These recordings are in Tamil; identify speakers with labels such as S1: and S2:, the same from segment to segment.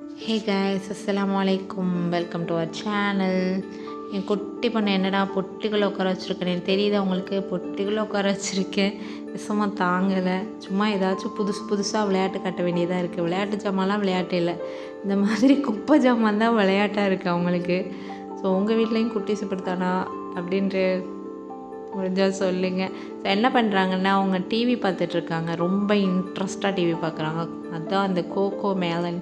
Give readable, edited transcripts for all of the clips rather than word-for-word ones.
S1: ஹே கைஸ், அஸ்ஸலாமு அலைக்கும். Welcome to our channel. என் குட்டி பொண்ணு என்னடா பொட்டிக்குள்ளே உட்கார வச்சுருக்கேன், எனக்கு தெரியுது அவங்களுக்கு. பொட்டிக்குள்ளே உட்கார வச்சுருக்கேன், சும்மா தாங்கலை. சும்மா ஏதாச்சும் புதுசாக விளையாட்டு காட்ட வேண்டியதாக இருக்குது. விளையாட்டு ஜாமான்லாம் விளையாட்டு இல்லை, இந்த மாதிரி குப்பை ஜாமான் தான் விளையாட்டாக இருக்குது அவங்களுக்கு. ஸோ உங்கள் வீட்லேயும் குட்டீஸ் இப்படித்தானா அப்படின்ட்டு முடிஞ்சால் சொல்லுங்கள். ஸோ என்ன பண்ணுறாங்கன்னா, அவங்க டிவி பார்த்துட்ருக்காங்க. ரொம்ப இன்ட்ரெஸ்ட்டாக டிவி பார்க்குறாங்க. அதுதான் அந்த கோகோ மேலன்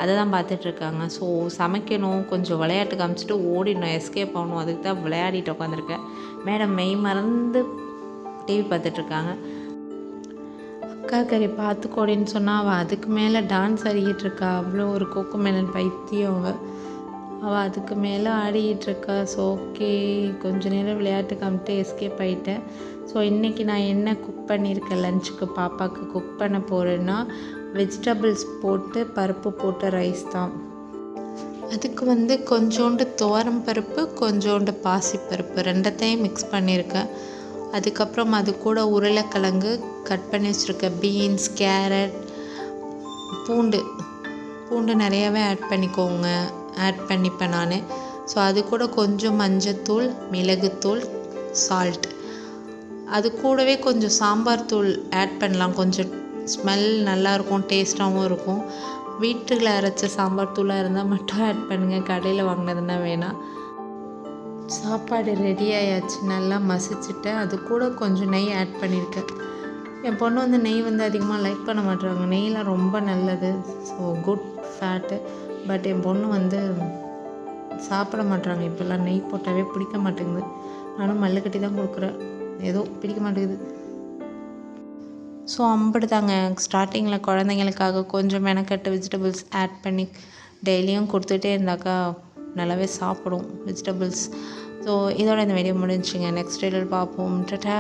S1: அதை தான் பார்த்துட்ருக்காங்க. ஸோ சமைக்கணும், கொஞ்சம் விளையாட்டு காமிச்சிட்டு ஓடிடணும், எஸ்கேப் ஆகணும். அதுக்கு தான் விளையாடிட்டு உட்காந்துருக்கேன். மேடம் மெய் மறந்து டிவி பார்த்துட்ருக்காங்க. அக்கா கறி பார்த்துக்கோடின்னு சொன்னால் அவள் அதுக்கு மேலே டான்ஸ் ஆடிக்கிட்டு இருக்கா. அவ்வளோ ஒரு கோகோ மேலன் பைத்தியம் அவள் அதுக்கு மேலே ஆடிக்கிட்டுருக்கா. ஸோ ஓகே, கொஞ்சம் நேரம் விளையாட்டு காமிட்டு எஸ்கேப் ஆகிட்டேன். ஸோ இன்றைக்கி நான் என்ன குக் பண்ணியிருக்கேன் லஞ்சுக்கு, பாப்பாவுக்கு குக் பண்ண போகிறேன்னா வெஜிடபிள்ஸ் போட்டு பருப்பு போட்டு ரைஸ் தான். அதுக்கு கொஞ்சோண்டு துவரம் பருப்பு, கொஞ்சோண்டு பாசிப்பருப்பு ரெண்டத்தையும் மிக்ஸ் பண்ணியிருக்கேன். அதுக்கப்புறம் அது கூட உருளைக்கிழங்கு, கட் பண்ணி வச்சுருக்க பீன்ஸ், கேரட், பூண்டு நிறையாவே ஆட் பண்ணிப்பேன் நான். ஸோ அது கூட கொஞ்சம் மஞ்சத்தூள், மிளகுத்தூள், சால்ட், அது கூடவே கொஞ்சம் சாம்பார் தூள் ஆட் பண்ணலாம். கொஞ்சம் ஸ்மெல் நல்லாயிருக்கும், டேஸ்ட்டாகவும் இருக்கும். வீட்டில் அரைச்ச சாம்பார் தூளாக இருந்தால் மட்டும் ஆட் பண்ணுங்கள், கடையில் வாங்கினதுன்னா வேணாம். சாப்பாடு ரெடி ஆயாச்சு, நல்லா மசிச்சுட்டேன். அது கூட கொஞ்சம் நெய் ஆட் பண்ணியிருக்கேன். என் பொண்ணு நெய் அதிகமாக லைக் பண்ண மாட்டுறாங்க. நெய்லாம் ரொம்ப நல்லது, ஸோ குட் ஃபேட்டு. பட் என் பொண்ணு சாப்பிட மாட்டுறாங்க. இப்போல்லாம் நெய் போட்டாவே பிடிக்க மாட்டேங்குது. நானும் மல்லு கட்டி தான் கொடுக்குறேன், ஏதோ பிடிக்க மாட்டேங்குது. ஸோ தாங்க ஸ்டார்டிங்கில் குழந்தைங்களுக்காக கொஞ்சம் மெனக்கட்டு வெஜிடபிள்ஸ் ஆட் பண்ணி டெய்லியும் கொடுத்துட்டே இருந்தாக்கா நல்லாவே சாப்பிடும் வெஜிடபிள்ஸ். ஸோ இதோட இந்த வீடியோ முடிஞ்சுங்க. நெக்ஸ்ட் வீடியோவில் பார்ப்போம். டட்டா.